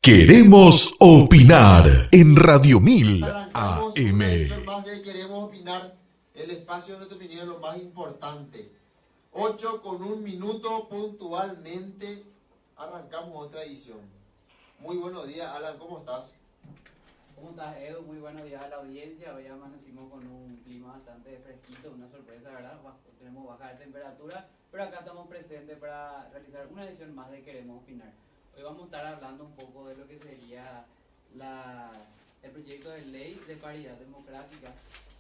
Queremos opinar en Radio 1000 Arrancamos AM. una edición más de Queremos Opinar, el espacio de nuestra opinión es lo más importante. 8:01 puntualmente, arrancamos otra edición. Muy buenos días, Alan, ¿cómo estás? ¿Cómo estás, Edu? Muy buenos días a la audiencia. Hoy amanecimos con un clima bastante fresquito, una sorpresa, ¿verdad? Tenemos baja de temperatura, pero acá estamos presentes para realizar una edición más de Queremos Opinar. Hoy vamos a estar hablando un poco de lo que sería el proyecto de ley de paridad democrática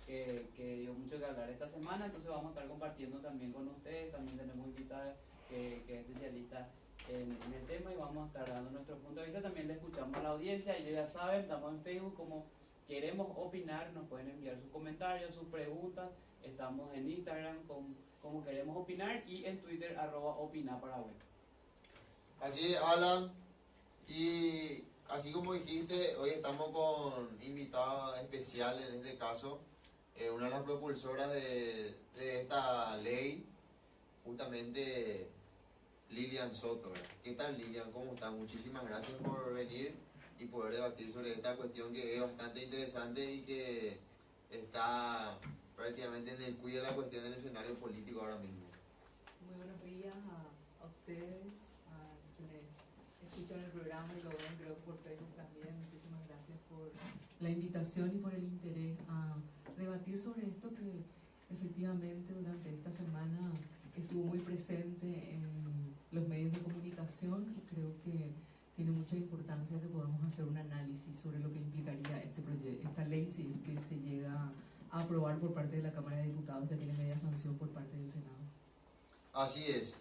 que dio mucho que hablar esta semana. Entonces vamos a estar compartiendo también con ustedes. También tenemos invitados que es especialista en el tema y vamos a estar dando nuestro punto de vista. También le escuchamos a la audiencia y ya saben, estamos en Facebook como Queremos Opinar. Nos pueden enviar sus comentarios, sus preguntas. Estamos en Instagram como Queremos Opinar y en Twitter @opinaparaguay. Así es, Alan, y así como dijiste, hoy estamos con invitada especial en este caso, una de las propulsoras de esta ley, justamente Lilian Soto, ¿verdad? ¿Qué tal, Lilian? ¿Cómo estás? Muchísimas gracias por venir y poder debatir sobre esta cuestión que es bastante interesante y que está prácticamente en el cuidado de la cuestión del escenario político ahora mismo. Muy buenos días a ustedes, a quienes escuchan el programa y lo ven, creo que por Facebook también. Muchísimas gracias por la invitación y por el interés a debatir sobre esto que efectivamente durante esta semana estuvo muy presente en los medios de comunicación y creo que tiene mucha importancia que podamos hacer un análisis sobre lo que implicaría esta ley si es que se llega a aprobar por parte de la Cámara de Diputados, ya tiene media sanción por parte del Senado. Así es.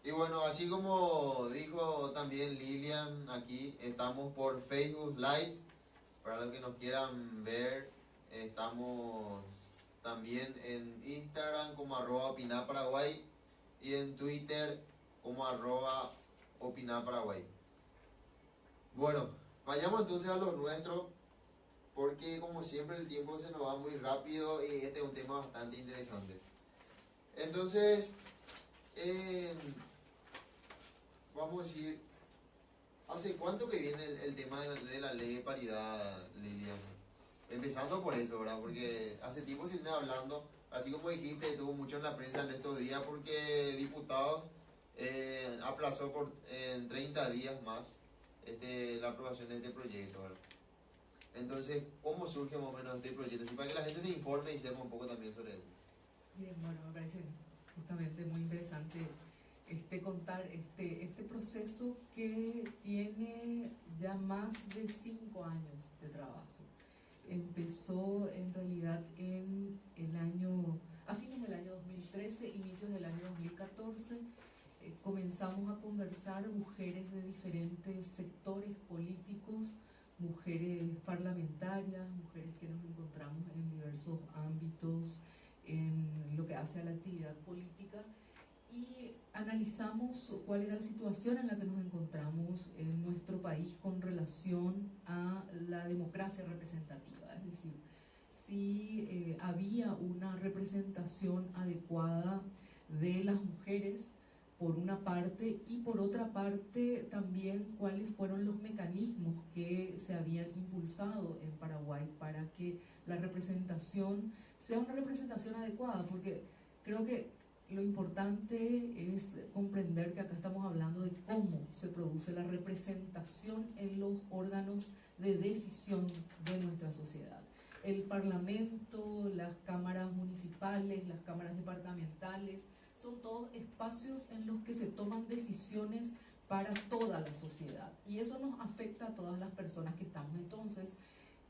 Y bueno, así como dijo también Lilian, aquí estamos por Facebook Live. Para los que nos quieran ver, estamos también en Instagram como @opinaparaguay y en Twitter como @opinaparaguay. Bueno, vayamos entonces a lo nuestro, porque como siempre el tiempo se nos va muy rápido y este es un tema bastante interesante. Entonces, vamos a decir, ¿hace cuánto que viene el tema de la ley de paridad, Lilian? Empezando por eso, ¿verdad? Porque hace tiempo se viene hablando, así como dijiste, estuvo mucho en la prensa en estos días porque diputados aplazó por 30 días más la aprobación de este proyecto, ¿verdad? Entonces, ¿cómo surge más o menos este proyecto? Así para que la gente se informe y sepa un poco también sobre eso. Bien, bueno, me parece justamente muy interesante contar este proceso que tiene ya más de 5 años de trabajo. Empezó en realidad a fines del año 2013, inicios del año 2014. Comenzamos a conversar mujeres de diferentes sectores políticos, mujeres parlamentarias, mujeres que nos encontramos en diversos ámbitos en lo que hace a la actividad política, y analizamos cuál era la situación en la que nos encontramos en nuestro país con relación a la democracia representativa, es decir, si había una representación adecuada de las mujeres por una parte, y por otra parte también cuáles fueron los mecanismos que se habían impulsado en Paraguay para que la representación sea una representación adecuada, porque creo que lo importante es comprender que acá estamos hablando de cómo se produce la representación en los órganos de decisión de nuestra sociedad. El Parlamento, las cámaras municipales, las cámaras departamentales, son todos espacios en los que se toman decisiones para toda la sociedad. Y eso nos afecta a todas las personas que estamos. Entonces,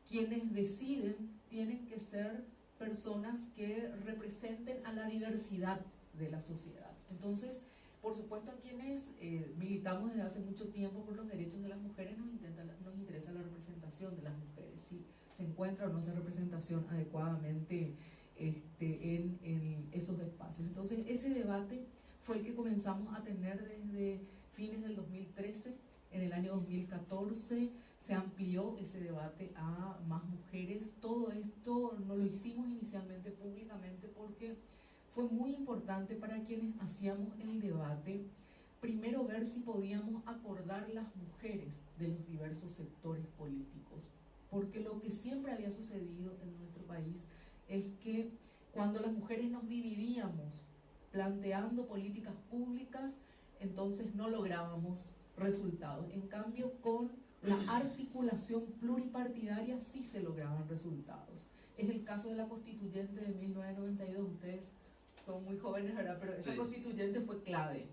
quienes deciden tienen que ser personas que representen a la diversidad de la sociedad. Entonces, por supuesto, a quienes militamos desde hace mucho tiempo por los derechos de las mujeres nos interesa la representación de las mujeres, si se encuentra o no esa representación adecuadamente en esos espacios. Entonces, ese debate fue el que comenzamos a tener desde fines del 2013. En el año 2014 se amplió ese debate a más mujeres. Todo esto no lo hicimos inicialmente públicamente porque fue muy importante para quienes hacíamos el debate, primero ver si podíamos acordar las mujeres de los diversos sectores políticos. Porque lo que siempre había sucedido en nuestro país es que cuando las mujeres nos dividíamos planteando políticas públicas, entonces no lográbamos resultados. En cambio, con la articulación pluripartidaria sí se lograban resultados. Es el caso de la constituyente de 1992. Ustedes son muy jóvenes, ¿verdad? Pero esa constituyente fue clave.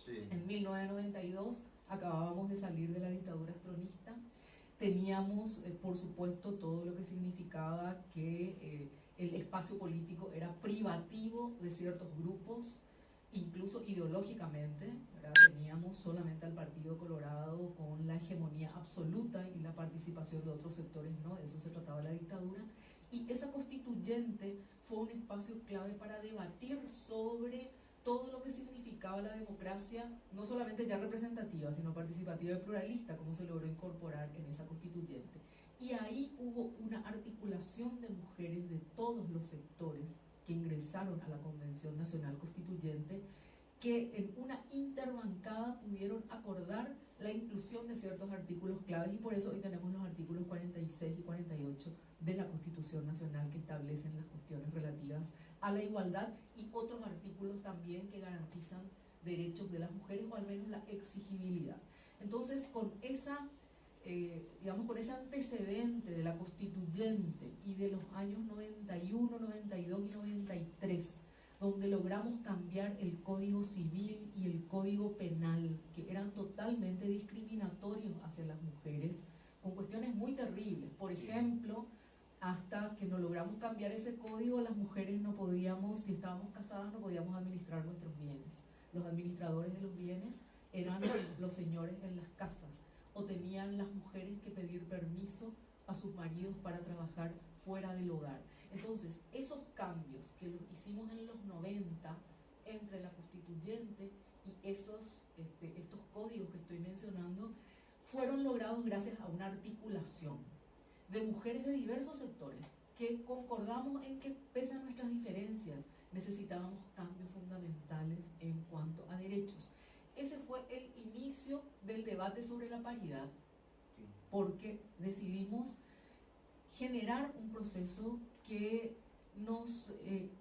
Sí. En 1992 acabábamos de salir de la dictadura tronista. Teníamos, por supuesto, todo lo que significaba que el espacio político era privativo de ciertos grupos, incluso ideológicamente, ¿verdad? Teníamos solamente al Partido Colorado con la hegemonía absoluta y la participación de otros sectores, no, de eso se trataba la dictadura. Y esa constituyente fue un espacio clave para debatir sobre todo lo que significaba la democracia, no solamente ya representativa, sino participativa y pluralista, como se logró incorporar en esa constituyente. Y ahí hubo una articulación de mujeres de todos los sectores que ingresaron a la Convención Nacional Constituyente, que en una interbancada pudieron acordar la inclusión de ciertos artículos claves, y por eso hoy tenemos los artículos 46 y 48 de la Constitución Nacional que establecen las cuestiones relativas a la igualdad, y otros artículos también que garantizan derechos de las mujeres, o al menos la exigibilidad. Entonces, con esa con ese antecedente de la constituyente y de los años 91, 92 y 93, donde logramos cambiar el Código Civil y el Código Penal, que eran totalmente discriminatorios hacia las mujeres, con cuestiones muy terribles. Por ejemplo, hasta que no logramos cambiar ese código, las mujeres no podíamos, si estábamos casadas, no podíamos administrar nuestros bienes. Los administradores de los bienes eran los señores en las casas, o tenían las mujeres que pedir permiso a sus maridos para trabajar fuera del hogar. Entonces, esos cambios que los hicimos en los 90 entre la constituyente y estos códigos que estoy mencionando, fueron logrados gracias a una articulación de mujeres de diversos sectores que concordamos en que, pese a nuestras diferencias, necesitábamos cambios fundamentales en cuanto a derechos. Ese fue el inicio del debate sobre la paridad, porque decidimos generar un proceso que nos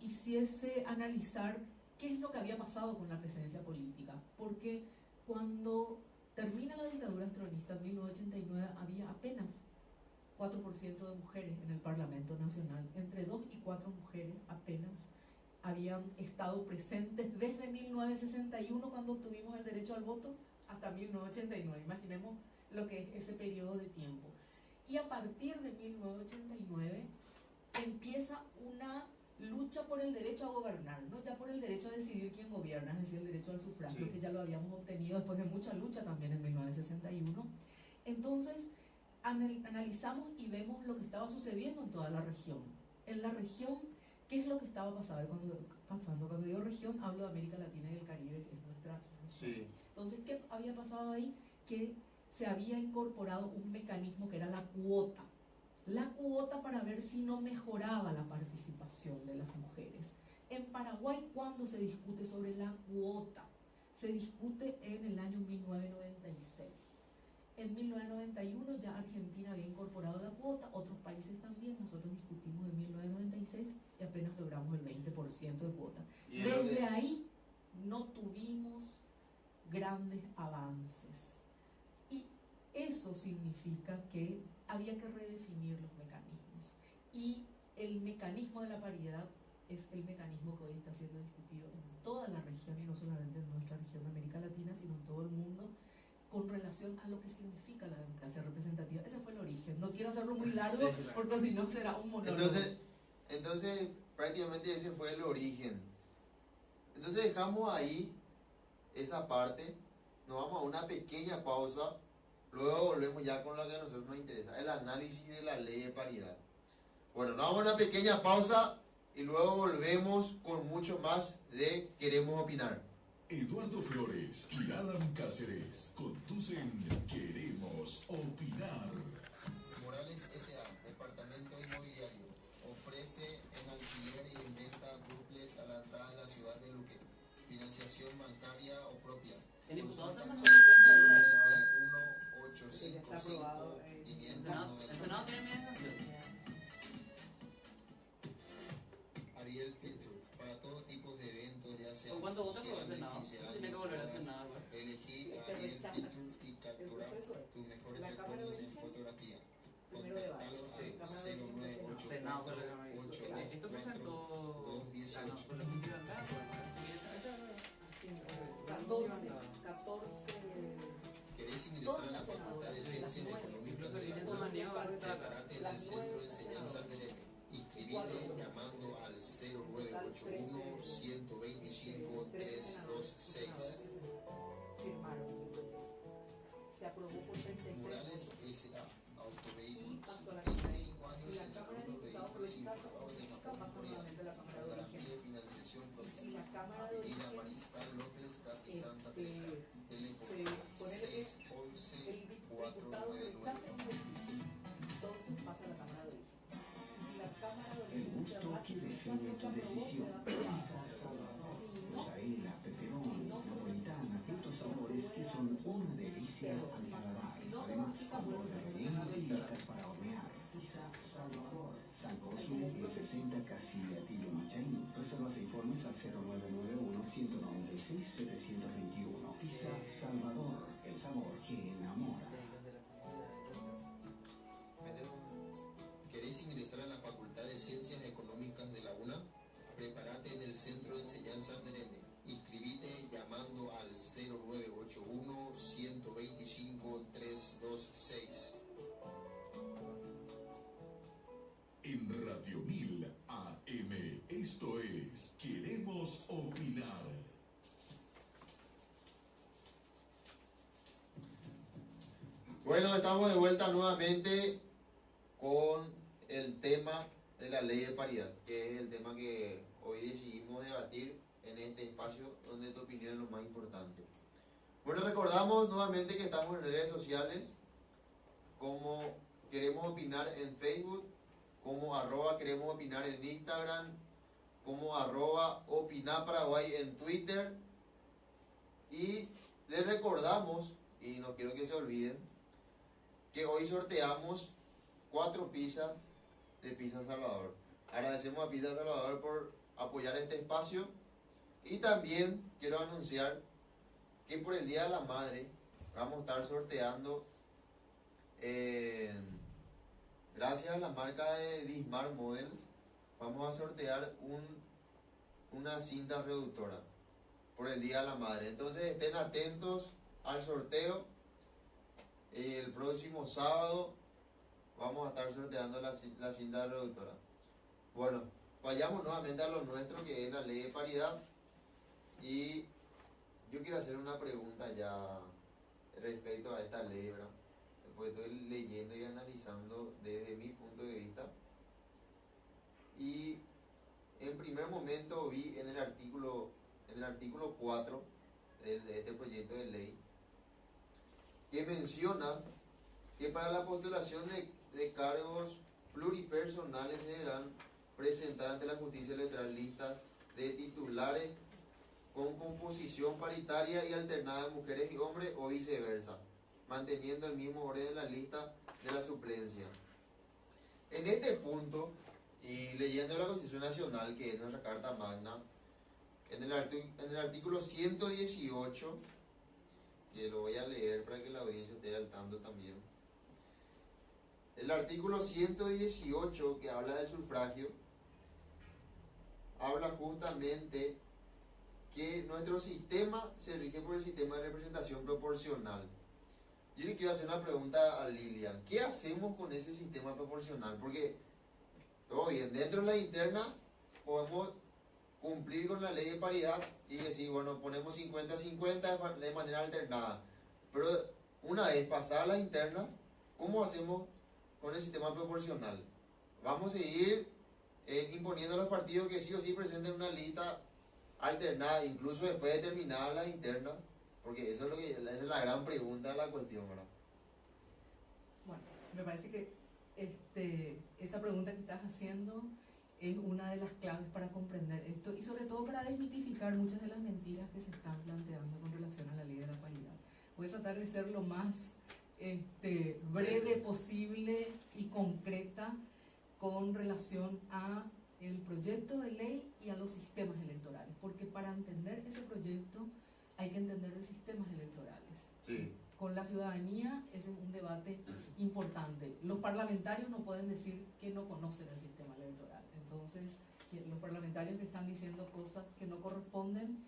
hiciese analizar qué es lo que había pasado con la presencia política, porque cuando termina la dictadura tronista en 1989 había apenas 4% de mujeres en el Parlamento Nacional. Entre 2 y 4 mujeres apenas habían estado presentes desde 1961, cuando obtuvimos el derecho al voto, hasta 1989. Imaginemos lo que es ese periodo de tiempo. Y a partir de 1989 empieza una lucha por el derecho a gobernar, no ya por el derecho a decidir quién gobierna, es decir, el derecho al sufragio, sí, que ya lo habíamos obtenido después de mucha lucha también en 1961. Entonces, analizamos y vemos lo que estaba sucediendo en toda la región. En la región, ¿qué es lo que estaba pasando? Cuando digo región, hablo de América Latina y el Caribe, que es nuestra región. Sí. Entonces, ¿qué había pasado ahí? Que se había incorporado un mecanismo que era la cuota. La cuota para ver si no mejoraba la participación de las mujeres. En Paraguay, ¿cuándo se discute sobre la cuota? Se discute en el año 1996. En 1991 ya Argentina había incorporado la cuota, otros países también. Nosotros discutimos en 1996 y apenas logramos el 20% de cuota. Desde ahí no tuvimos grandes avances. Y eso significa que había que redefinir los mecanismos. Y el mecanismo de la paridad es el mecanismo que hoy está siendo discutido en toda la región, y no solamente en nuestra región de América Latina, sino en todo el mundo, con relación a lo que significa la democracia representativa. Ese fue el origen. No quiero hacerlo muy largo, sí, claro, porque si no será un monólogo. Entonces, prácticamente ese fue el origen. Entonces dejamos ahí esa parte, nos vamos a una pequeña pausa, luego volvemos ya con lo que a nosotros nos interesa, el análisis de la ley de paridad. Bueno, nos vamos a una pequeña pausa y luego volvemos con mucho más de Queremos Opinar. Eduardo Flores y Alan Cáceres conducen Queremos Opinar. Morales S.A., Departamento Inmobiliario, ofrece en alquiler y en venta dúplex a la entrada de la ciudad de Luque. Financiación bancaria o propia. El diputado está más 1-800-400-400. que ya está aprobado. El Senado tiene media sanción. Ariel Filtro, para todo tipo de eventos, ya sea ¿Por cuánto votos por el sociales, Senado? 15 años, Tiene que volver al bodas, Senado, güey. elegí a Te Ariel rechazan. Filtro y El captura proceso es tus mejores la Cámara de recuerdos en Origen, fotografía. primero debate. Contáctalo Sí. al Cámara de Origen del 0984 Senado fue la Cámara de Origen. 824 Esto presentó. Ah, no, fue la Junta de Bancada, Sí, 14. ¿Querés ingresar a la Facultad de Ciencias Económicas de la UNA? Prepárate en el Centro de Enseñanza Terene. Inscribite llamando al 0981 125 326. Firmaron. Se aprobó por 33. Morales S.A. Y Autovehículos. pasó a la Cámara de 25 años Si la en Cámara de algunos Diputados vehículos rechaza o importados de justifica, baja pasa autoridad. nuevamente a la Cámara de Garantía Origen. de financiación Y si propia. la Cámara de Avenida Origen Mariscal López, casi Santa se Teresa. Teléfono ponele que 611 el diputado rechaza y justifica, entonces pasa a la Cámara de Origen. Y si la Cámara de Origen se ratifica lo que aprobó, queda aprobado. Si no se ratifica, si no se ratifica, vuelve a la revisión. Hay como un procesito. ¿Queréis ingresar a la Facultad de Ciencias Económicas de la UNA? Prepárate en el Centro de Enseñanza Terene. Inscribite llamando al 0981 125 326. En Radio 1000 AM, esto es Queremos Opinar. Bueno, estamos de vuelta nuevamente con el tema de la ley de paridad, que es el tema que hoy decidimos debatir en este espacio donde tu opinión es lo más importante. Bueno, recordamos nuevamente que estamos en redes sociales como Queremos Opinar en Facebook, como @Queremos Opinar en Instagram, como @OpinarParaguay en Twitter. Y les recordamos, y no quiero que se olviden, que hoy sorteamos 4 pizzas de Pizza Salvador. Agradecemos a Pizza Salvador por apoyar este espacio. Y también quiero anunciar que por el Día de la Madre vamos a estar sorteando, gracias a la marca de Dismar Models, vamos a sortear una cinta reductora por el Día de la Madre. Entonces estén atentos al sorteo. El próximo sábado vamos a estar sorteando la cinta reductora. Bueno, vayamos nuevamente a lo nuestro, que es la ley de paridad. Y yo quiero hacer una pregunta ya respecto a esta ley, ¿verdad? Porque estoy leyendo y analizando desde mi punto de vista. Y en primer momento vi en el artículo 4 de este proyecto de ley que menciona que para la postulación de cargos pluripersonales se deberán presentar ante la justicia electoral listas de titulares con composición paritaria y alternada de mujeres y hombres o viceversa, manteniendo el mismo orden en la lista de la suplencia. En este punto, y leyendo la Constitución Nacional, que es nuestra Carta Magna, en el artículo 118, que lo voy a leer para que la audiencia esté al tanto también. El artículo 118, que habla del sufragio, habla justamente que nuestro sistema se rige por el sistema de representación proporcional. Yo le quiero hacer una pregunta a Lilian. ¿Qué hacemos con ese sistema proporcional? Porque, todo bien, dentro de la interna podemos cumplir con la ley de paridad y decir, bueno, ponemos 50-50 de manera alternada. Pero una vez pasadas las internas, ¿cómo hacemos con el sistema proporcional? Vamos a seguir imponiendo a los partidos que sí o sí presenten una lista alternada, incluso después de terminadas las internas, porque eso es esa es la gran pregunta de la cuestión, ¿verdad? Bueno, me parece que esa pregunta que estás haciendo es una de las claves para comprender esto y sobre todo para desmitificar muchas de las mentiras que se están planteando con relación a la ley de la paridad. Voy a tratar de ser lo más breve posible y concreta con relación a el proyecto de ley y a los sistemas electorales, porque para entender ese proyecto hay que entender de sistemas electorales. Sí. Con la ciudadanía ese es un debate importante. Los parlamentarios no pueden decir que no conocen el sistema electoral. Entonces, los parlamentarios que están diciendo cosas que no corresponden,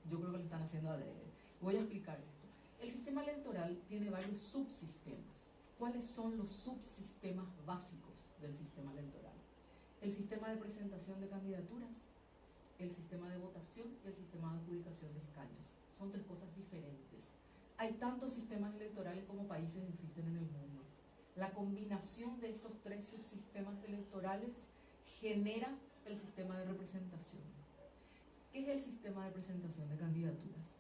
yo creo que lo están haciendo adrede. Voy a explicar esto. El sistema electoral tiene varios subsistemas. ¿Cuáles son los subsistemas básicos del sistema electoral? El sistema de presentación de candidaturas, el sistema de votación y el sistema de adjudicación de escaños. Son tres cosas diferentes. Hay tantos sistemas electorales como países existen en el mundo. La combinación de estos tres subsistemas electorales genera el sistema de representación. ¿Qué es el sistema de presentación de candidaturas?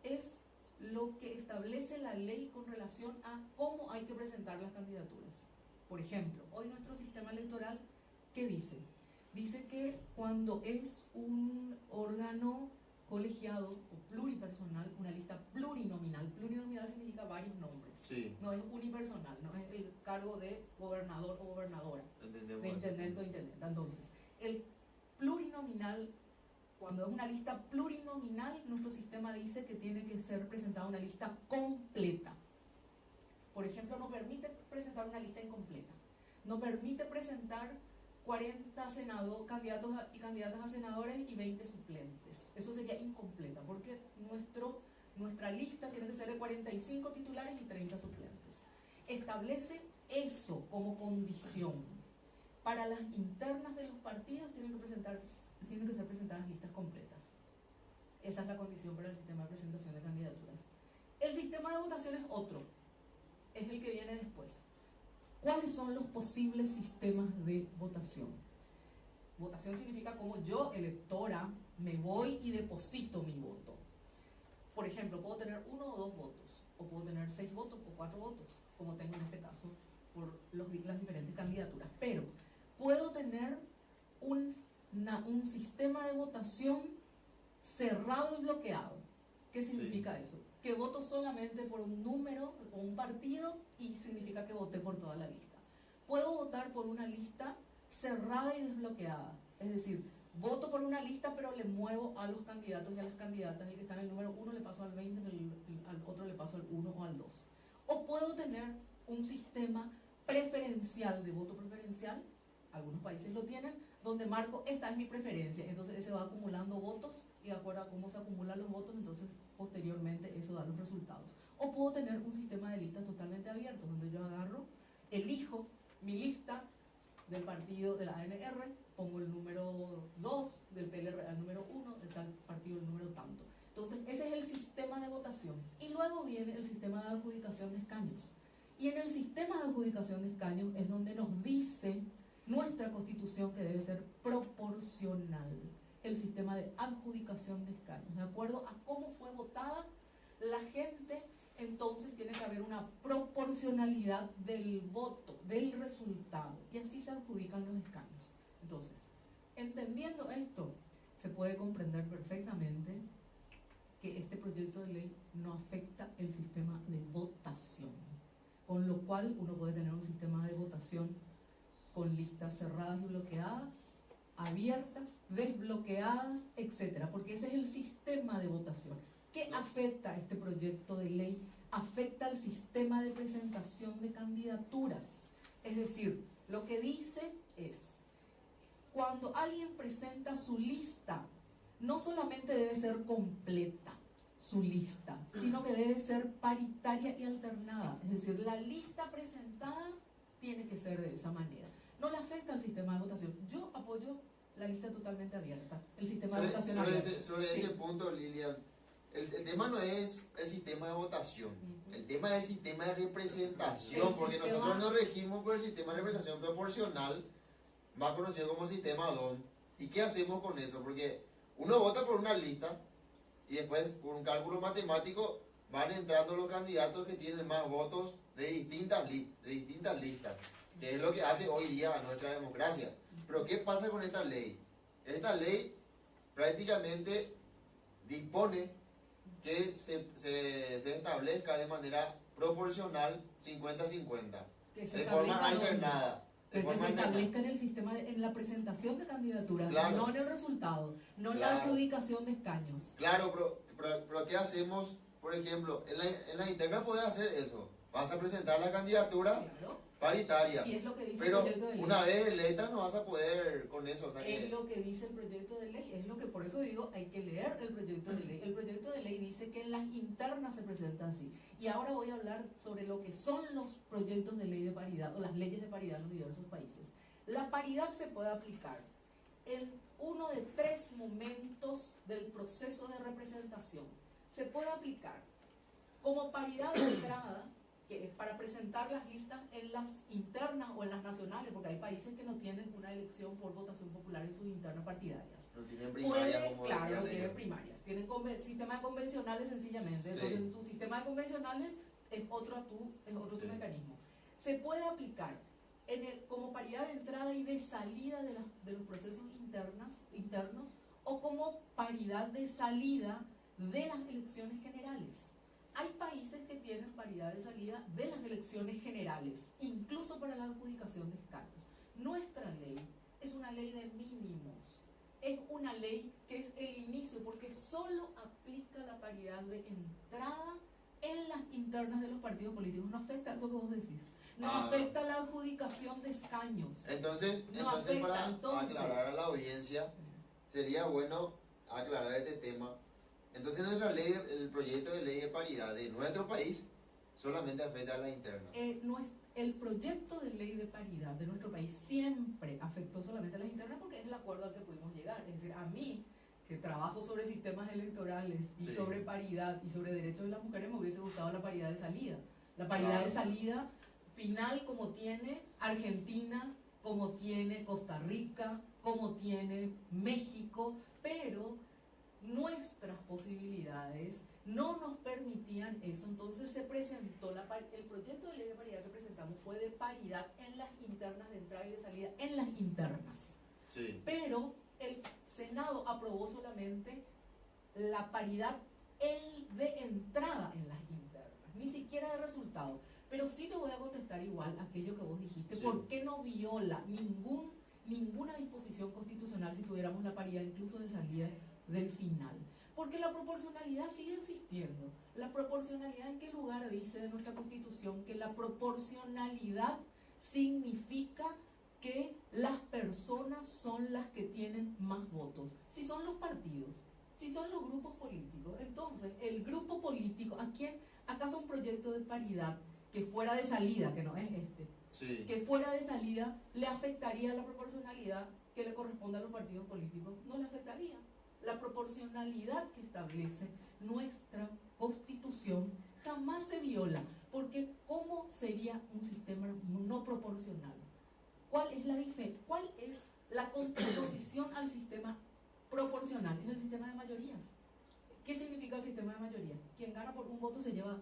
Es lo que establece la ley con relación a cómo hay que presentar las candidaturas. Por ejemplo, hoy nuestro sistema electoral, ¿qué dice? Dice que cuando es un órgano colegiado o pluripersonal, una lista plurinominal. Plurinominal significa varios nombres. Sí. No es unipersonal, no es el cargo de gobernador o gobernadora, Entendemos. de intendente o intendenta. Entonces, el plurinominal, cuando es una lista plurinominal, nuestro sistema dice que tiene que ser presentada una lista completa. Por ejemplo, no permite presentar una lista incompleta. No permite presentar 40 candidatos y candidatas a senadores y 20 suplentes. Eso sería incompleta, porque nuestra lista tiene que ser de 45 titulares y 30 suplentes. Establece eso como condición. Para las internas de los partidos tienen que ser presentadas listas completas. Esa es la condición para el sistema de presentación de candidaturas. El sistema de votación es otro, es el que viene después. ¿Cuáles son los posibles sistemas de votación? Votación significa como yo, electora, me voy y deposito mi voto. Por ejemplo, puedo tener 1 o 2 votos, o puedo tener 6 votos o 4 votos, como tengo en este caso por las diferentes candidaturas. Pero puedo tener un sistema de votación cerrado y bloqueado. ¿Qué significa eso? Que voto solamente por un número o un partido y significa que voté por toda la lista. Puedo votar por una lista cerrada y desbloqueada, es decir, voto por una lista pero le muevo a los candidatos y a las candidatas, el que está en el número 1 le paso al 20, al otro le paso al 1 o al 2. O puedo tener un sistema preferencial, de voto preferencial, algunos países lo tienen, donde marco, esta es mi preferencia, entonces ese va acumulando votos y de acuerdo a cómo se acumulan los votos, entonces posteriormente eso da los resultados. O puedo tener un sistema de listas totalmente abierto, donde yo agarro, elijo mi lista del partido de la ANR, pongo el número 2, del PLR al número 1, de tal partido el número tanto. Entonces ese es el sistema de votación. Y luego viene el sistema de adjudicación de escaños. Y en el sistema de adjudicación de escaños es donde nos dice nuestra Constitución que debe ser proporcional. El sistema de adjudicación de escaños. De acuerdo a cómo fue votada la gente, entonces tiene que haber una proporcionalidad del voto, del resultado. Y así se adjudican los escaños. Entonces, entendiendo esto, se puede comprender perfectamente que este proyecto de ley no afecta el sistema de votación. Con lo cual uno puede tener un sistema de votación con listas cerradas y bloqueadas, abiertas, desbloqueadas, etcétera, porque ese es el sistema de votación. ¿Qué afecta este proyecto de ley? Afecta al sistema de presentación de candidaturas. Es decir, lo que dice es, cuando alguien presenta su lista, no solamente debe ser completa su lista, sino que debe ser paritaria y alternada. Es decir, la lista presentada tiene que ser de esa manera. No le afecta al sistema de votación. Yo apoyo la lista totalmente abierta, el sistema de votación abierto. Sobre ese punto, Lilian, el tema no es el sistema de votación, el tema es el sistema de representación, porque nosotros nos regimos por el sistema de representación proporcional, más conocido como sistema DOM. ¿Y qué hacemos con eso? Porque uno vota por una lista y después, por un cálculo matemático, van entrando los candidatos que tienen más votos de distintas listas, que es lo que hace hoy día nuestra democracia. Pero ¿qué pasa con esta ley? Esta ley prácticamente dispone que se establezca de manera proporcional 50-50. Que se De forma establezca dónde. alternada. De Pero que forma se alternada. establezca en el sistema, en la presentación de candidaturas, Claro. no en el resultado, no en la Claro. adjudicación de escaños. Claro, pero ¿qué hacemos? Por ejemplo, en la interna puedes hacer eso. Vas a presentar la candidatura Claro. paritaria. Y es lo que dice Pero el proyecto de ley. una vez electa no vas a poder con eso. O sea Es que, lo que dice el proyecto de ley, es lo que por eso digo, hay que leer el proyecto de ley. El proyecto de ley dice que en las internas se presenta así. Y ahora voy a hablar sobre lo que son los proyectos de ley de paridad o las leyes de paridad en los diversos países. La paridad se puede aplicar en uno de 3 momentos del proceso de representación. Se puede aplicar como paridad de entrada, que es para presentar las listas en las internas o en las nacionales, porque hay países que no tienen una elección por votación popular en sus internas partidarias. no tienen primaria Puede, como claro, decía no Leo. tienen primarias, tienen sistemas convencionales sencillamente. Sí. Entonces, tu sistema de convencionales es otro tu Sí. mecanismo. Se puede aplicar como paridad de entrada y de salida de los procesos internos o como paridad de salida de las elecciones generales. Hay países que tienen paridad de salida de las elecciones generales, incluso para la adjudicación de escaños. Nuestra ley es una ley de mínimos, es una ley que es el inicio, porque solo aplica la paridad de entrada en las internas de los partidos políticos. No afecta eso que vos decís, no afecta la adjudicación de escaños. Entonces No afecta, para entonces. aclarar a la audiencia, sería bueno aclarar este tema. Entonces nuestra ley, el proyecto de ley de paridad de nuestro país solamente afecta a la interna. El proyecto de ley de paridad de nuestro país siempre afectó solamente a las internas porque es el acuerdo al que pudimos llegar. Es decir, a mí, que trabajo sobre sistemas electorales y Sí. sobre paridad y sobre derechos de las mujeres, me hubiese gustado la paridad de salida. La paridad Claro. de salida final como tiene Argentina, como tiene Costa Rica, como tiene México, pero nuestras posibilidades no nos permitían eso. Entonces se presentó el proyecto de ley de paridad que presentamos fue de paridad en las internas de entrada y de salida, en las internas. Sí. Pero el Senado aprobó solamente la paridad de entrada en las internas, ni siquiera de resultado. Pero sí te voy a contestar igual aquello que vos dijiste. Sí. ¿Por qué no viola ninguna disposición constitucional si tuviéramos la paridad incluso de salida del final? Porque la proporcionalidad sigue existiendo. ¿La proporcionalidad en qué lugar dice de nuestra Constitución? Que la proporcionalidad significa que las personas son las que tienen más votos. Si son los partidos, si son los grupos políticos, entonces el grupo político, ¿acaso un proyecto de paridad que fuera de salida, que no es Sí. que fuera de salida, le afectaría la proporcionalidad que le corresponde a los partidos políticos? No le afectaría. La proporcionalidad que establece nuestra Constitución jamás se viola, porque ¿cómo sería un sistema no proporcional? ¿Cuál es la contraposición al sistema proporcional? Es el sistema de mayorías. ¿Qué significa el sistema de mayoría? Quien gana por un voto se lleva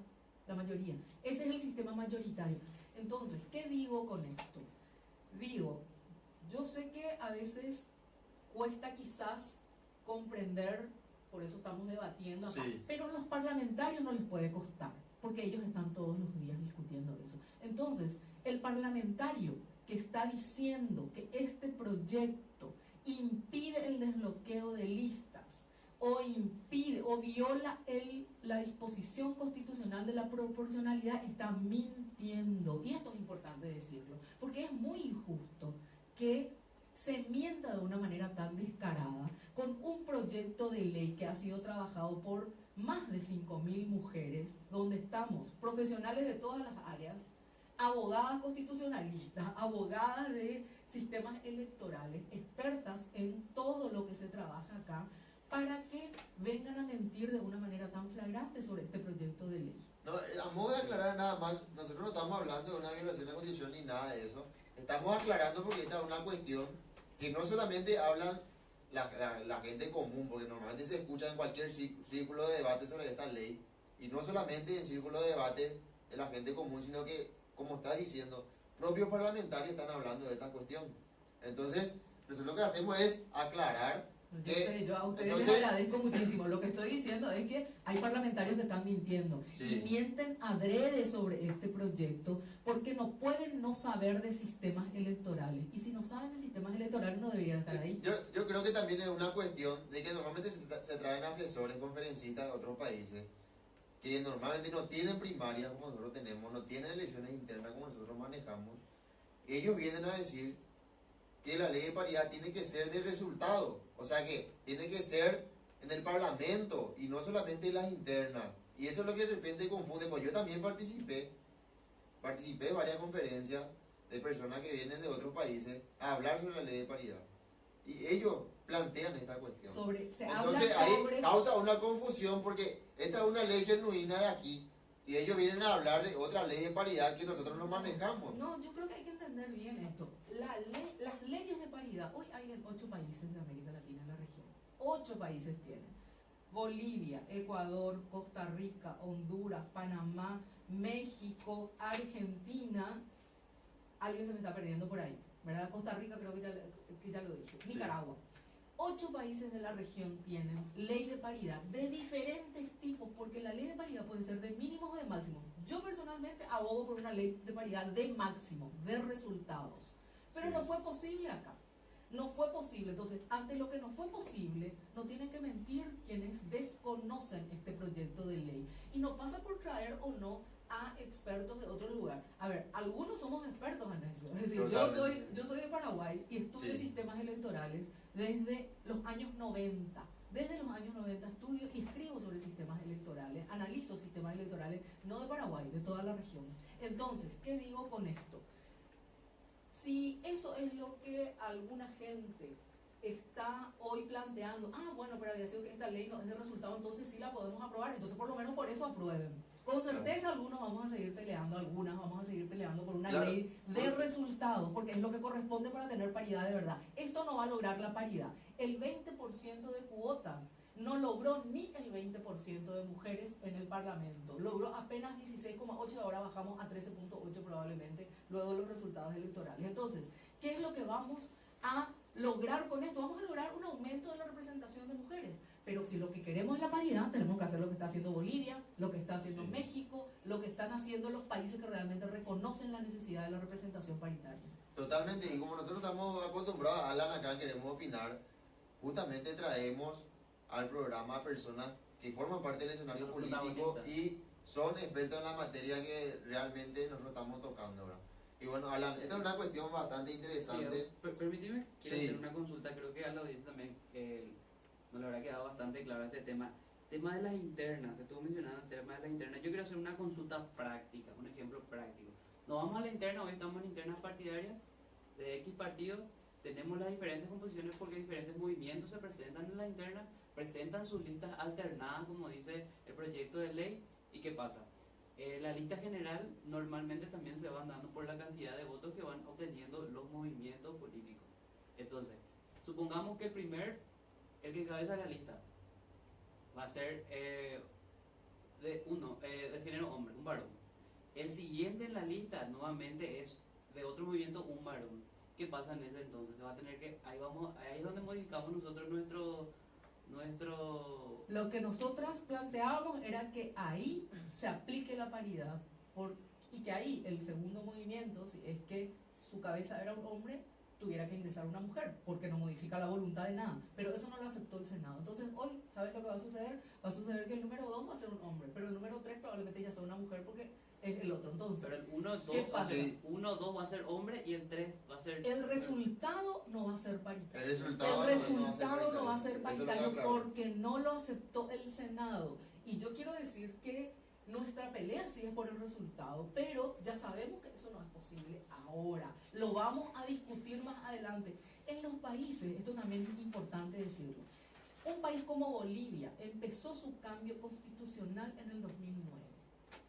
la mayoría. Ese es el sistema mayoritario. Entonces, ¿qué digo con esto? Digo, yo sé que a veces cuesta quizás comprender, por eso estamos debatiendo acá, Sí. pero a los parlamentarios no les puede costar, porque ellos están todos los días discutiendo eso. Entonces, el parlamentario que está diciendo que este proyecto impide el desbloqueo de listas o impide o viola la disposición constitucional de la proporcionalidad está mintiendo. Y esto es importante decirlo, porque es muy injusto que se enmienda de una manera tan descarada con un proyecto de ley que ha sido trabajado por más de 5.000 mujeres, donde estamos profesionales de todas las áreas, abogadas constitucionalistas, abogadas de sistemas electorales, expertas en todo lo que se trabaja acá, para que vengan a mentir de una manera tan flagrante sobre este proyecto de ley. No, a modo de aclarar nada más, nosotros no estamos hablando de una violación de la Constitución ni nada de eso. Estamos aclarando porque esta es una cuestión que no solamente hablan la gente común, porque normalmente se escucha en cualquier círculo de debate sobre esta ley, y no solamente en círculo de debate de la gente común, sino que, como estás diciendo, propios parlamentarios están hablando de esta cuestión. Entonces, nosotros lo que hacemos es aclarar Yo sé, yo a ustedes Entonces- les agradezco muchísimo. Lo que estoy diciendo es que hay parlamentarios que están mintiendo Sí. y mienten adrede sobre este proyecto porque no pueden no saber de sistemas electorales. Y si no saben de sistemas electorales no deberían estar ahí. Yo creo que también es una cuestión de que normalmente se traen asesores, conferencistas de otros países que normalmente no tienen primarias como nosotros tenemos, no tienen elecciones internas como nosotros manejamos. Ellos vienen a decir que la ley de paridad tiene que ser de resultado, o sea que tiene que ser en el Parlamento y no solamente en las internas. Y eso es lo que de repente confunde, pues yo también participé de varias conferencias de personas que vienen de otros países a hablar sobre la ley de paridad. Y ellos plantean esta cuestión. Se Entonces habla ahí sobre... causa una confusión porque esta es una ley genuina de aquí y ellos vienen a hablar de otra ley de paridad que nosotros no manejamos. No, yo creo que hay que entender bien esto. Las leyes de paridad, hoy hay en 8 países de América Latina en la región. 8 países tienen. Bolivia, Ecuador, Costa Rica, Honduras, Panamá, México, Argentina. Alguien se me está perdiendo por ahí, ¿verdad? Costa Rica creo que ya lo dije. Sí. Nicaragua. 8 países de la región tienen ley de paridad de diferentes tipos, porque la ley de paridad puede ser de mínimos o de máximos. Yo personalmente abogo por una ley de paridad de máximo, de resultados. Pero no fue posible acá. No fue posible. Entonces, ante lo que no fue posible, no tienen que mentir quienes desconocen este proyecto de ley. Y no pasa por traer o no a expertos de otro lugar. A ver, algunos somos expertos en eso. Es decir, yo soy de Paraguay y estudio Sí. sistemas electorales desde los años 90. Desde los años 90 estudio y escribo sobre sistemas electorales, analizo sistemas electorales, no de Paraguay, de toda la región. Entonces, ¿qué digo con esto? Si eso es lo que alguna gente está hoy planteando, bueno, pero había sido que esta ley no es de resultado, entonces sí la podemos aprobar, entonces por lo menos por eso aprueben. Con certeza algunos vamos a seguir peleando, algunas vamos a seguir peleando por una Claro. ley de resultados, porque es lo que corresponde para tener paridad de verdad. Esto no va a lograr la paridad. El 20% de cuota no logró ni el 20% de mujeres en el Parlamento. Logró apenas 16,8 y ahora bajamos a 13,8 probablemente luego de los resultados electorales. Entonces, ¿qué es lo que vamos a lograr con esto? Vamos a lograr un aumento de la representación de mujeres. Pero si lo que queremos es la paridad, tenemos que hacer lo que está haciendo Bolivia, lo que está haciendo México, lo que están haciendo los países que realmente reconocen la necesidad de la representación paritaria. Totalmente, y como nosotros estamos acostumbrados a hablar acá, queremos opinar, justamente traemos al programa a personas que forman parte del escenario Son político protagonistas. y son expertos en la materia que realmente nosotros estamos tocando, ¿verdad? Y bueno, Alan, esta es una cuestión bastante interesante. Permíteme, quiero Sí. hacer una consulta, creo que a la audiencia también no le habrá quedado bastante claro este tema. Tema de las internas, te estuvo mencionando el tema de las internas. Yo quiero hacer una consulta práctica, un ejemplo práctico. Nos vamos a la interna, hoy estamos en internas partidarias de X partido, tenemos las diferentes composiciones porque diferentes movimientos se presentan en la interna, presentan sus listas alternadas, como dice el proyecto de ley, ¿y qué pasa? La lista general normalmente también se van dando por la cantidad de votos que van obteniendo los movimientos políticos. Entonces, supongamos que el que encabeza la lista va a ser del género hombre, un varón. El siguiente en la lista nuevamente es de otro movimiento, un varón. ¿Qué pasa en ese entonces? Se va a tener que, ahí es donde modificamos nosotros nuestro Lo que nosotras planteábamos era que ahí se aplique la paridad y que ahí el segundo movimiento, si es que su cabeza era un hombre, tuviera que ingresar una mujer, porque no modifica la voluntad de nada. Pero eso no lo aceptó el Senado. Entonces hoy, ¿sabes lo que va a suceder? Va a suceder que el número 2 va a ser un hombre, pero el número 3 probablemente ya sea una mujer porque es el otro. Entonces, pero el 1, ¿qué 2, pasa? 2 va a ser hombre y el 3 va a ser... El resultado no va a ser paritario. El resultado No va a ser Eso paritario lo aclaro. porque no lo aceptó el Senado. Y yo quiero decir que nuestra pelea sí es por el resultado, pero ya sabemos que eso no es posible ahora. Lo vamos a discutir más adelante. En los países, esto también es importante decirlo, un país como Bolivia empezó su cambio constitucional en el 2009.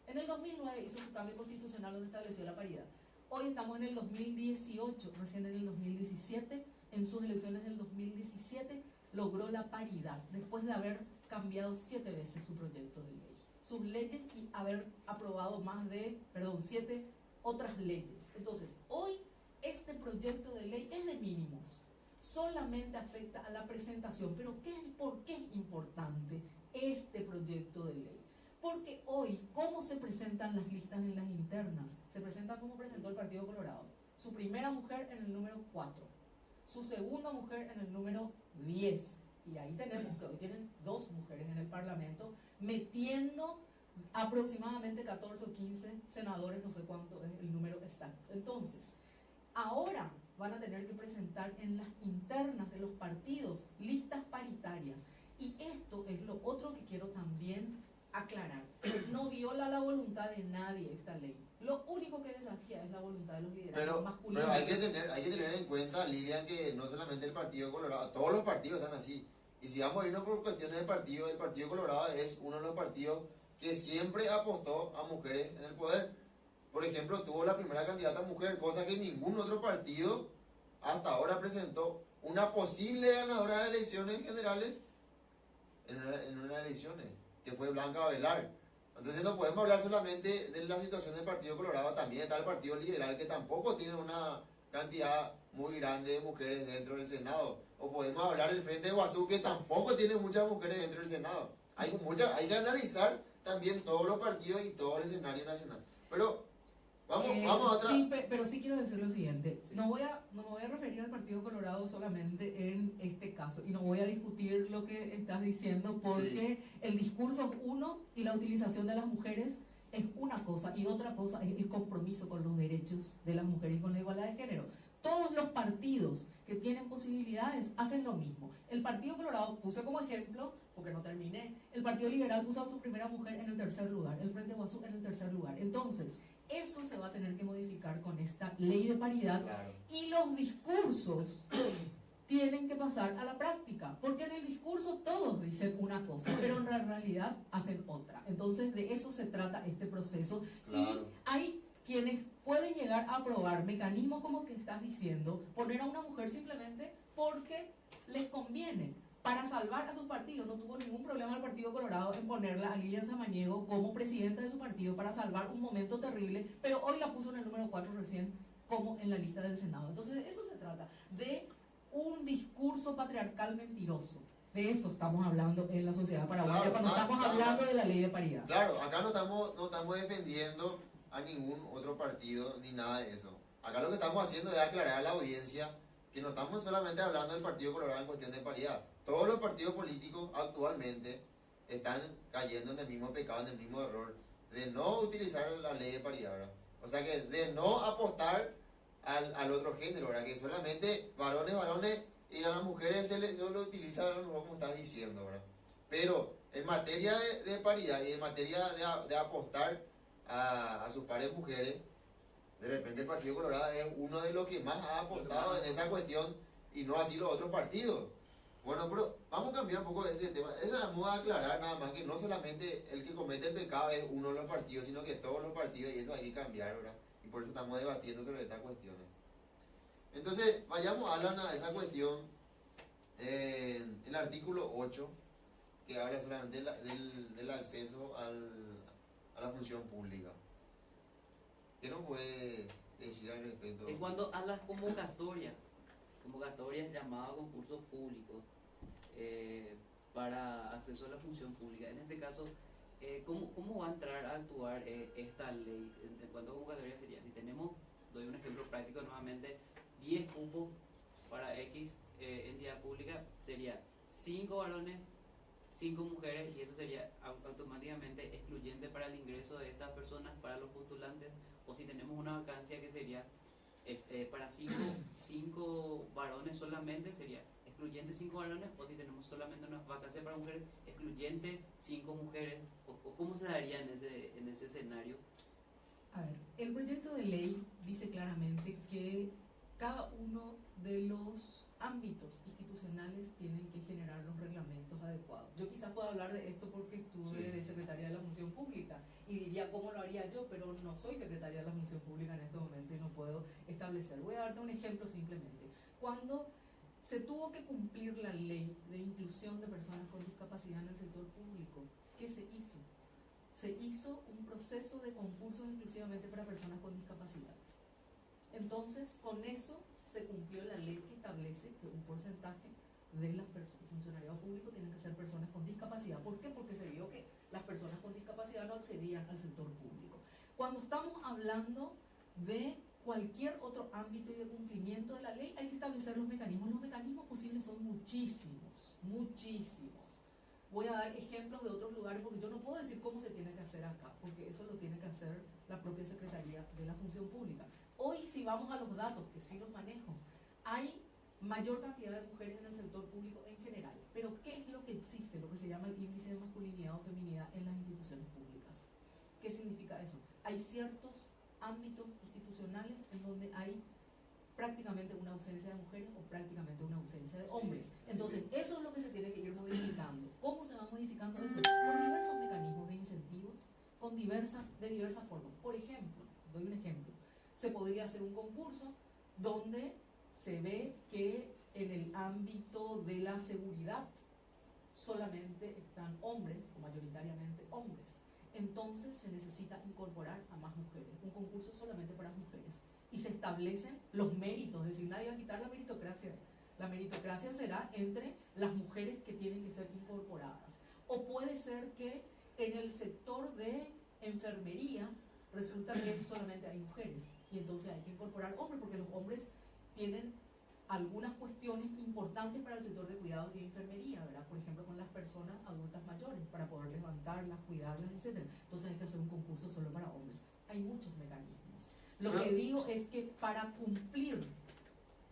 En el 2009 hizo su cambio constitucional donde estableció la paridad. Hoy estamos en el 2018, recién en el 2017, en sus elecciones del 2017, logró la paridad, después de haber cambiado 7 veces su proyecto de ley, sus leyes y haber aprobado 7 otras leyes. Entonces, hoy este proyecto de ley es de mínimos. solamente afecta a la presentación. Pero ¿por qué es importante este proyecto de ley? Porque hoy, ¿cómo se presentan las listas en las internas? Se presentan como presentó el Partido Colorado. Su primera mujer en el número 4, su segunda mujer en el número 10. Y ahí tenemos que hoy tienen 2 mujeres en el Parlamento, metiendo aproximadamente 14 o 15 senadores, no sé cuánto es el número exacto. Entonces, ahora van a tener que presentar en las internas de los partidos listas paritarias. Y esto es lo otro que quiero también aclarar. No viola la voluntad de nadie esta ley. Lo único que desafía es la voluntad de los liderazgos masculinos. Pero hay que tener en cuenta, Lilian, que no solamente el Partido Colorado, todos los partidos están así. Y si vamos a irnos por cuestiones de partido, el Partido Colorado es uno de los partidos que siempre apostó a mujeres en el poder. Por ejemplo, tuvo la primera candidata mujer, cosa que ningún otro partido hasta ahora presentó una posible ganadora de elecciones generales en unas elecciones, que fue Blanca Babelar. Entonces no podemos hablar solamente de la situación del Partido Colorado, también está el Partido Liberal, que tampoco tiene una cantidad muy grande de mujeres dentro del Senado. O podemos hablar del Frente de Guazú, que tampoco tiene muchas mujeres dentro del Senado. Hay que analizar también todos los partidos y todo el escenario nacional. Pero vamos a otra. Sí, pero sí quiero decir lo siguiente. No me voy a referir al Partido Colorado solamente en este caso. Y no voy a discutir lo que estás diciendo, porque el discurso es uno y la utilización de las mujeres es una cosa. Y otra cosa es el compromiso con los derechos de las mujeres y con la igualdad de género. Todos los partidos que tienen posibilidades hacen lo mismo. El Partido Colorado, puse como ejemplo, porque no terminé, el Partido Liberal puso a su primera mujer en el 3er lugar, el Frente Guazú en el 3er lugar. Entonces, eso se va a tener que modificar con esta ley de paridad. Claro. Y los discursos tienen que pasar a la práctica, porque en el discurso todos dicen una cosa, pero en la realidad hacen otra. Entonces, de eso se trata este proceso. Claro. Y hay quienes pueden llegar a aprobar mecanismos como que estás diciendo, poner a una mujer simplemente porque les conviene, para salvar a su partido. No tuvo ningún problema el Partido Colorado en ponerla a Lilian Samaniego como presidenta de su partido para salvar un momento terrible, pero hoy la puso en el número 4 recién como en la lista del Senado. Entonces de eso se trata, de un discurso patriarcal mentiroso. De eso estamos hablando en la sociedad paraguaya, Claro, cuando estamos hablando de la ley de paridad. Claro, acá no estamos defendiendo a ningún otro partido ni nada de eso. Acá lo que estamos haciendo es aclarar a la audiencia que no estamos solamente hablando del Partido Colorado en cuestión de paridad. Todos los partidos políticos actualmente están cayendo en el mismo pecado, en el mismo error de no utilizar la ley de paridad, ¿verdad? O sea que de no apostar al otro género, ¿verdad? Que solamente varones y a las mujeres se les utiliza a lo mejor como estás diciendo, ¿verdad? Pero en materia de paridad y en materia de apostar a sus pares mujeres, de repente el Partido Colorado es uno de los que más ha apostado en esa cuestión y no así los otros partidos. Bueno, pero vamos a cambiar un poco ese tema. Esa vamos a aclarar nada más que no solamente el que comete el pecado es uno de los partidos, sino que todos los partidos, y eso hay que cambiar, ¿verdad? Y por eso estamos debatiendo sobre estas cuestiones. Entonces, vayamos a esa cuestión en el artículo 8, que habla solamente del acceso a la función pública. ¿Qué nos puede decir al respecto? En cuanto a las convocatorias llamadas concursos públicos para acceso a la función pública, en este caso, ¿cómo va a entrar a actuar esta ley? En cuanto a convocatorias sería, si tenemos, doy un ejemplo práctico nuevamente, 10 cupos para X entidad pública, sería 5 varones, 5 mujeres, y eso sería automáticamente excluyente para el ingreso de estas personas, para los postulantes. O si tenemos una vacancia que sería para 5 varones solamente, sería excluyente 5 varones, o si tenemos solamente una vacancia para mujeres, excluyente 5 mujeres. O ¿cómo se daría en ese escenario? A ver, el proyecto de ley dice claramente que cada uno de los ámbitos institucionales tienen que generar los reglamentos adecuados. Yo quizás pueda hablar de esto porque estuve de secretaria de la función pública y diría cómo lo haría yo, pero no soy secretaria de la función pública en este momento y no puedo establecer. Voy a darte un ejemplo simplemente. Cuando se tuvo que cumplir la ley de inclusión de personas con discapacidad en el sector público, ¿qué se hizo? Se hizo un proceso de concursos exclusivamente para personas con discapacidad. Entonces, con eso se cumplió la ley que establece que un porcentaje de las funcionariado público tienen que ser personas con discapacidad. ¿Por qué? Porque se vio que las personas con discapacidad no accedían al sector público. Cuando estamos hablando de cualquier otro ámbito y de cumplimiento de la ley, hay que establecer los mecanismos. Los mecanismos posibles son muchísimos, muchísimos. Voy a dar ejemplos de otros lugares porque yo no puedo decir cómo se tiene que hacer acá, porque eso lo tiene que hacer la propia Secretaría de la Función Pública. Hoy, si vamos a los datos, que sí los manejo, hay mayor cantidad de mujeres en el sector público en general. Pero ¿qué es lo que existe? Lo que se llama el índice de masculinidad o feminidad en las instituciones públicas. ¿Qué significa eso? Hay ciertos ámbitos institucionales en donde hay prácticamente una ausencia de mujeres o prácticamente una ausencia de hombres. Entonces, eso es lo que se tiene que ir modificando. ¿Cómo se va modificando eso? Con diversos mecanismos de incentivos, de diversas formas. Por ejemplo, doy un ejemplo, se podría hacer un concurso donde se ve que en el ámbito de la seguridad solamente están hombres, o mayoritariamente hombres. Entonces se necesita incorporar a más mujeres, un concurso solamente para mujeres. Y se establecen los méritos, es decir, nadie va a quitar la meritocracia. La meritocracia será entre las mujeres que tienen que ser incorporadas. O puede ser que en el sector de enfermería resulta que solamente hay mujeres y entonces hay que incorporar hombres porque los hombres tienen algunas cuestiones importantes para el sector de cuidados y de enfermería, ¿verdad? Por ejemplo, con las personas adultas mayores, para poder levantarlas, cuidarlas, etc. Entonces hay que hacer un concurso solo para hombres. Hay muchos mecanismos. Lo que digo es que para cumplir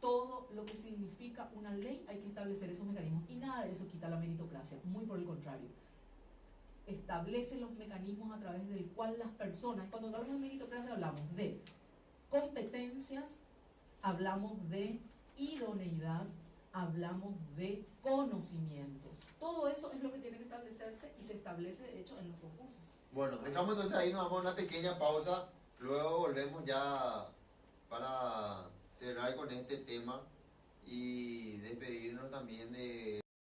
todo lo que significa una ley hay que establecer esos mecanismos y nada de eso quita la meritocracia, muy por el contrario. Establece los mecanismos a través del cual las personas, cuando hablamos de meritocracia hablamos de competencias, hablamos de idoneidad, hablamos de conocimientos. Todo eso es lo que tiene que establecerse y se establece de hecho en los concursos. Bueno, dejamos entonces ahí, nos vamos a una pequeña pausa, luego volvemos ya para cerrar con este tema y despedirnos también de